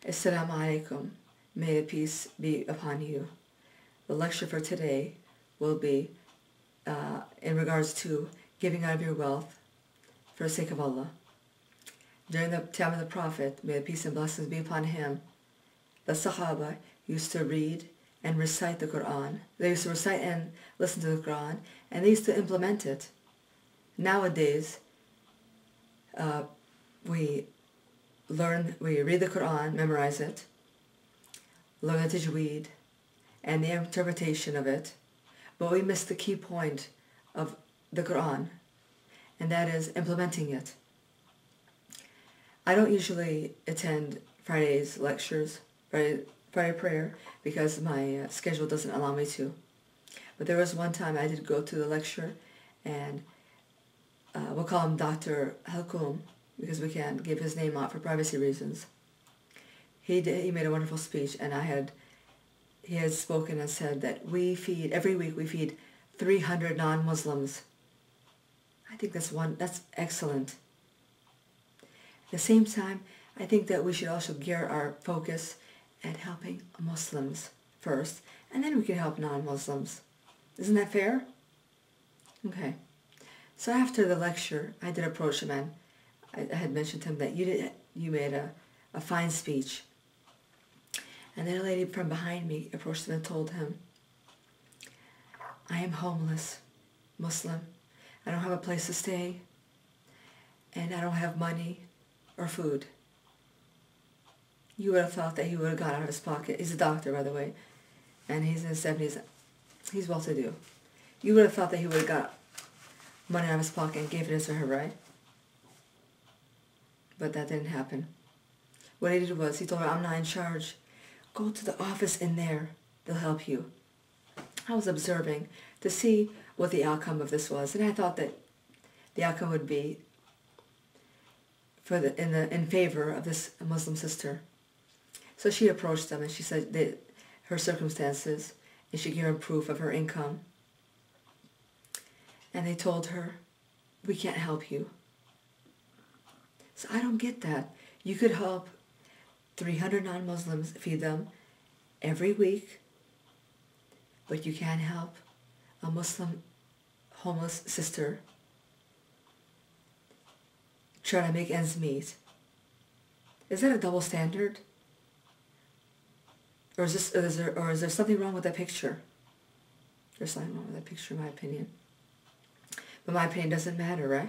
Assalamu alaikum. May peace be upon you. The lecture for today will be in regards to giving out of your wealth for the sake of Allah. During the time of the Prophet, may peace and blessings be upon him, the Sahaba used to read and recite the Quran. They used to recite and listen to the Quran, and they used to implement it. Nowadays, we read the Quran, memorize it, learn the tajweed and the interpretation of it, but we miss the key point of the Quran, and that is implementing it. I don't usually attend Friday's lectures, Friday prayer, because my schedule doesn't allow me to. But there was one time I did go to the lecture, and we'll call him Dr. Halkoum, because we can't give his name out for privacy reasons. He made a wonderful speech, and he had spoken and said that every week we feed 300 non-Muslims. I think that's excellent. At the same time, I think that we should also gear our focus at helping Muslims first, and then we can help non-Muslims. Isn't that fair? Okay. So after the lecture, I did approach him, and I had mentioned to him that you made a fine speech. And then a lady from behind me approached him and told him, I am homeless, Muslim. I don't have a place to stay, and I don't have money or food. You would have thought that he would have gone out of his pocket. He's a doctor, by the way, and he's in his 70s. He's well-to-do. You would have thought that he would have got money out of his pocket and gave it to her, right? But that didn't happen. What he did was, he told her, I'm not in charge. Go to the office in there. They'll help you. I was observing to see what the outcome of this was, and I thought that the outcome would be in favor of this Muslim sister. So she approached them, and she said that her circumstances, and she gave her proof of her income. And they told her, we can't help you. So I don't get that. You could help 300 non-Muslims, feed them every week, but you can't help a Muslim homeless sister try to make ends meet. Is that a double standard? Or is there something wrong with that picture? There's something wrong with that picture, in my opinion. But my opinion doesn't matter, right?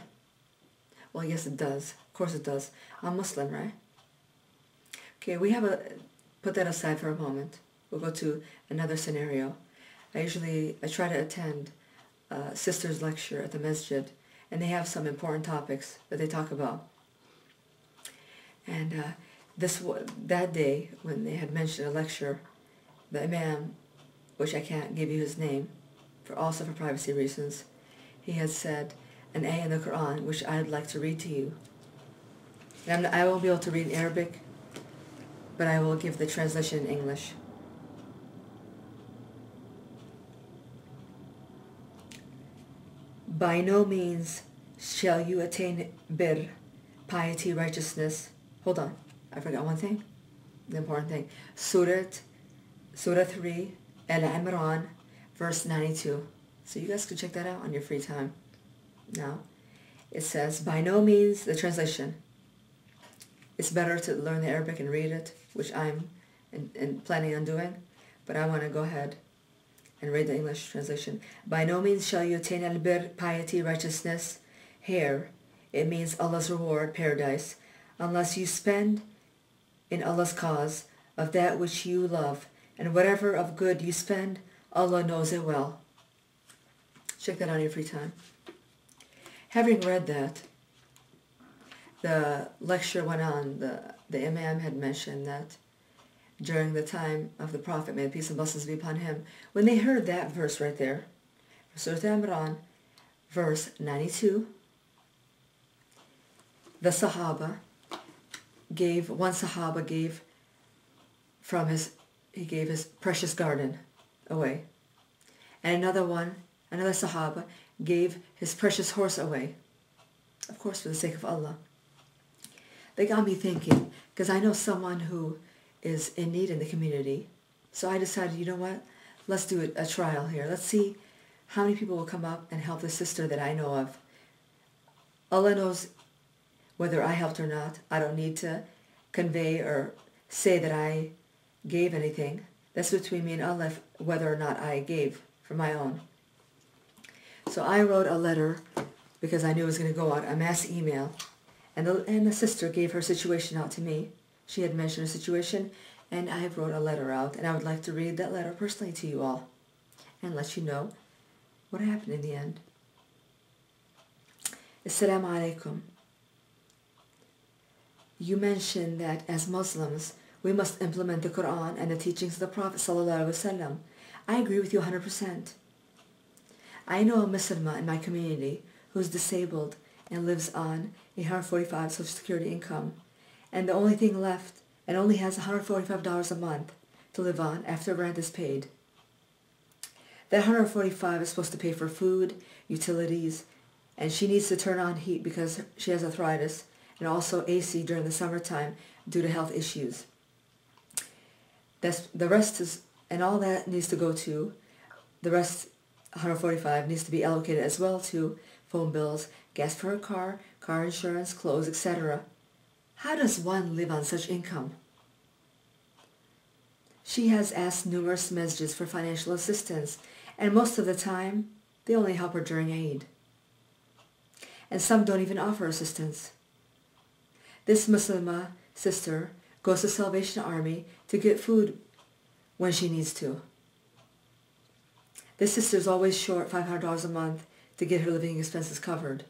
Well, yes, it does. Of course it does. I'm Muslim, right? Okay, put that aside for a moment. We'll go to another scenario. I try to attend a sister's lecture at the masjid, and they have some important topics that they talk about. And that day, when they had mentioned a lecture, the imam, which I can't give you his name, also for privacy reasons, he had said an ayat in the Quran, which I'd like to read to you. And I won't be able to read in Arabic, but I will give the translation in English. By no means shall you attain birr, piety, righteousness. Hold on, I forgot one thing, the important thing. Surah 3, Al-Imran, verse 92. So you guys can check that out on your free time. Now, it says, by no means, the translation. It's better to learn the Arabic and read it, which I'm planning on doing, but I want to go ahead and read the English translation. By no means shall you attain al-birr, piety, righteousness. Here, it means Allah's reward, paradise, unless you spend in Allah's cause of that which you love, and whatever of good you spend, Allah knows it well. Check that out in your free time. Having read that, the lecture went on. The imam had mentioned that during the time of the Prophet, may peace and blessings be upon him, when they heard that verse right there, Surah Al-Imran, verse 92, one Sahaba gave his precious garden away, and another Sahaba gave his precious horse away, of course for the sake of Allah. They got me thinking, because I know someone who is in need in the community. So I decided, you know what, let's do a trial here. Let's see how many people will come up and help the sister that I know of. Allah knows whether I helped or not. I don't need to convey or say that I gave anything. That's between me and Allah, whether or not I gave from my own. So I wrote a letter because I knew it was going to go out, a mass email. And the sister gave her situation out to me. She had mentioned her situation, and I wrote a letter out. And I would like to read that letter personally to you all and let you know what happened in the end. Assalamu alaikum. You mentioned that as Muslims, we must implement the Quran and the teachings of the Prophet ﷺ. I agree with you 100%. I know a Muslimah in my community who is disabled and lives on $145 Social Security income, and the only thing left, and only has $145 a month to live on after rent is paid. That $145 is supposed to pay for food, utilities, and she needs to turn on heat because she has arthritis, and also AC during the summertime due to health issues. The rest is, and all that needs to go to, the rest, $145, needs to be allocated as well to phone bills, gas for her car insurance, clothes, etc. How does one live on such income? She has asked numerous messages for financial assistance, and most of the time, they only help her during Eid. And some don't even offer assistance. This Muslimah sister goes to Salvation Army to get food when she needs to. This sister is always short $500 a month to get her living expenses covered.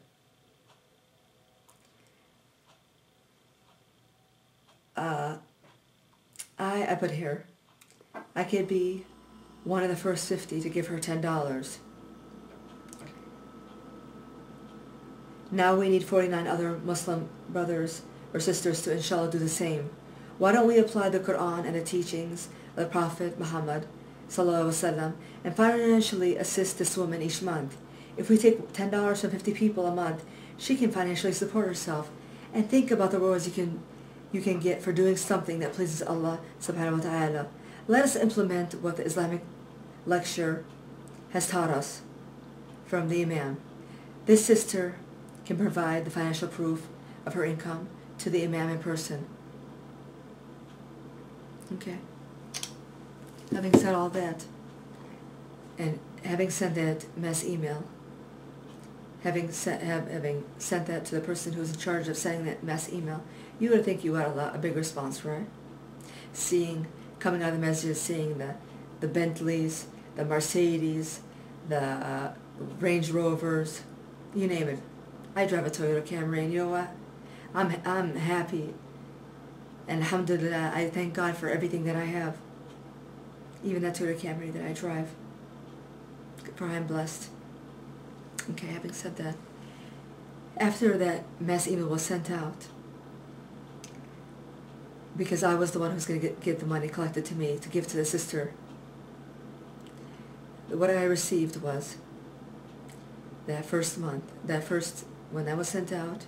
I put here, I could be one of the first 50 to give her $10. Now we need 49 other Muslim brothers or sisters to inshallah do the same. Why don't we apply the Quran and the teachings of the Prophet Muhammad ﷺ and financially assist this woman each month? If we take $10 from 50 people a month, she can financially support herself. And think about the rewards you can get for doing something that pleases Allah subhanahu wa ta'ala. Let us implement what the Islamic lecture has taught us from the Imam. This sister can provide the financial proof of her income to the Imam in person. Okay. Having said all that, and having sent that mass email, having sent that to the person who's in charge of sending that mass email, you would think you got a big response, right? Coming out of the messages, seeing the Bentleys, the Mercedes, the Range Rovers, you name it. I drive a Toyota Camry, and you know what? I'm happy, and alhamdulillah, I thank God for everything that I have. Even that Toyota Camry that I drive, for I'm blessed. Okay, having said that, after that mass email was sent out, because I was the one who's going to get the money collected to me to give to the sister, what I received was that first month, when that was sent out,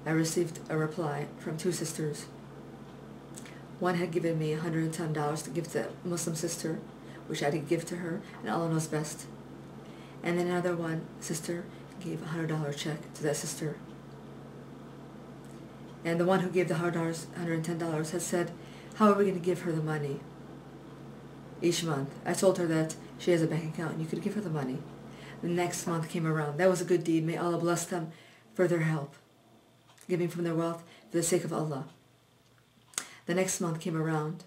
I received a reply from two sisters. One had given me $110 to give to the Muslim sister, which I did give to her, and Allah knows best. And then another one, sister, gave a $100 check to that sister. And the one who gave the $110 had said, how are we going to give her the money each month? I told her that she has a bank account and you could give her the money. The next month came around. That was a good deed. May Allah bless them for their help, giving from their wealth for the sake of Allah. The next month came around.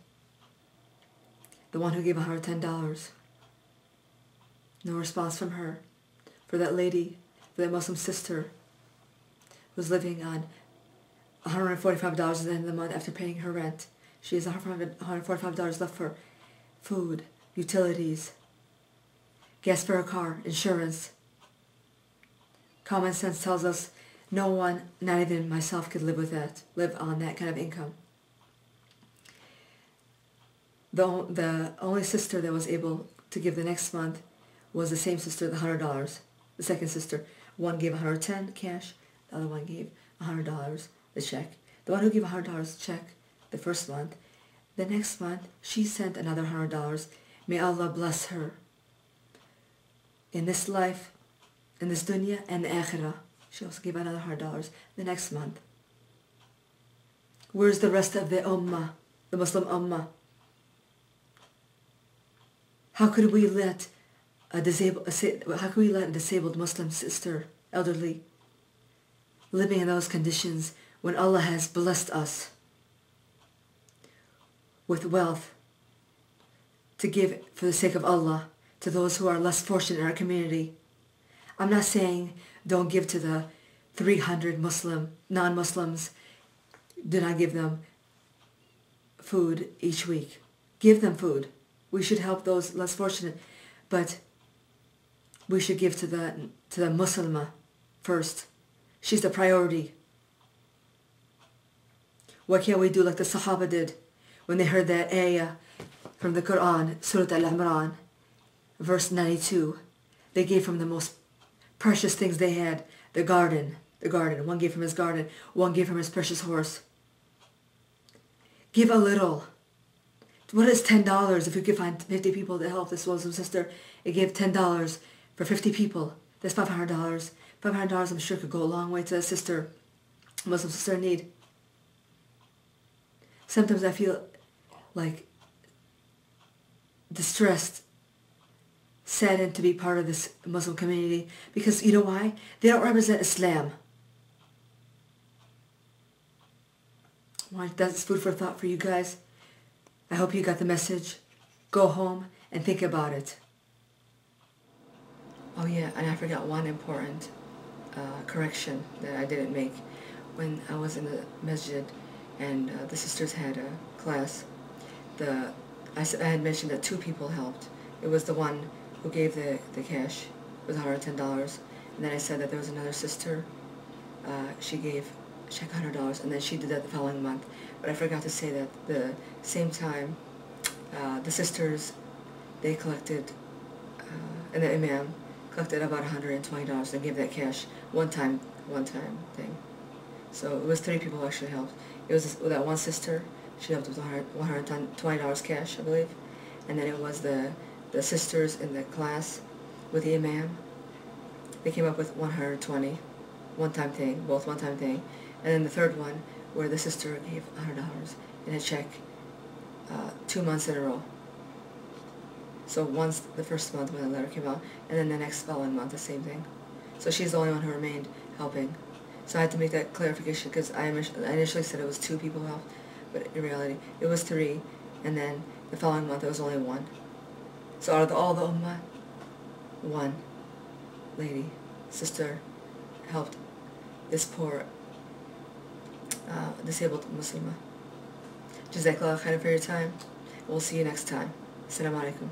The one who gave $110, no response from her. For that lady, for that Muslim sister, who's living on $145 at the end of the month after paying her rent. She has $145 left for food, utilities, gas for her car, insurance. Common sense tells us no one, not even myself, could live on that kind of income. The only sister that was able to give the next month was the same sister, the $100. The second sister, one gave $110 cash, the other one gave $100 the check. The one who gave $100 check the first month, The next month, she sent another $100. May Allah bless her in this life, in this dunya, and the akhirah. She also gave another $100 the next month. Where's the rest of the ummah, the Muslim ummah? How could we let a disabled Muslim sister, elderly, living in those conditions when Allah has blessed us with wealth to give for the sake of Allah to those who are less fortunate in our community? I'm not saying don't give to the 300 non-Muslims. Do not give them food each week. Give them food. We should help those less fortunate, but we should give to the Muslimah first. She's the priority. Why can't we do like the Sahaba did when they heard that ayah from the Quran, surah Al-Imran, verse 92? They gave from the most precious things they had, the garden. One gave from his garden, one gave from his precious horse. Give a little. What is $10 if you could find 50 people to help this Muslim sister? It gave $10 for 50 people. That's $500. $500 I'm sure could go a long way to a sister, Muslim sister in need. Sometimes I feel like distressed, saddened to be part of this Muslim community because you know why? They don't represent Islam. Well, that's food for thought for you guys. I hope you got the message. Go home and think about it. Oh yeah, and I forgot one important correction that I didn't make. When I was in the masjid and the sisters had a class, I had mentioned that 2 people helped. It was the one who gave the cash, it was $110, and then I said that there was another sister, she gave check $100, and then she did that the following month. But I forgot to say that the same time, the sisters, they collected, and the imam collected about $120 and gave that cash one time thing. So it was 3 people who actually helped. It was that one sister, she helped with $120 cash, I believe, and then it was the sisters in the class with the imam. They came up with $120, one-time thing, both one-time thing. And then the third one, where the sister gave $100 in a check 2 months in a row. So once the first month when the letter came out, and then the next following month, the same thing. So she's the only one who remained helping. So I had to make that clarification because I initially said it was 2 people who helped, but in reality it was 3, and then the following month it was only 1. So out of all the ummah, 1 lady, sister, helped this poor disabled Muslimah. Jazakallah khairan for your time. We'll see you next time. Assalamu alaikum.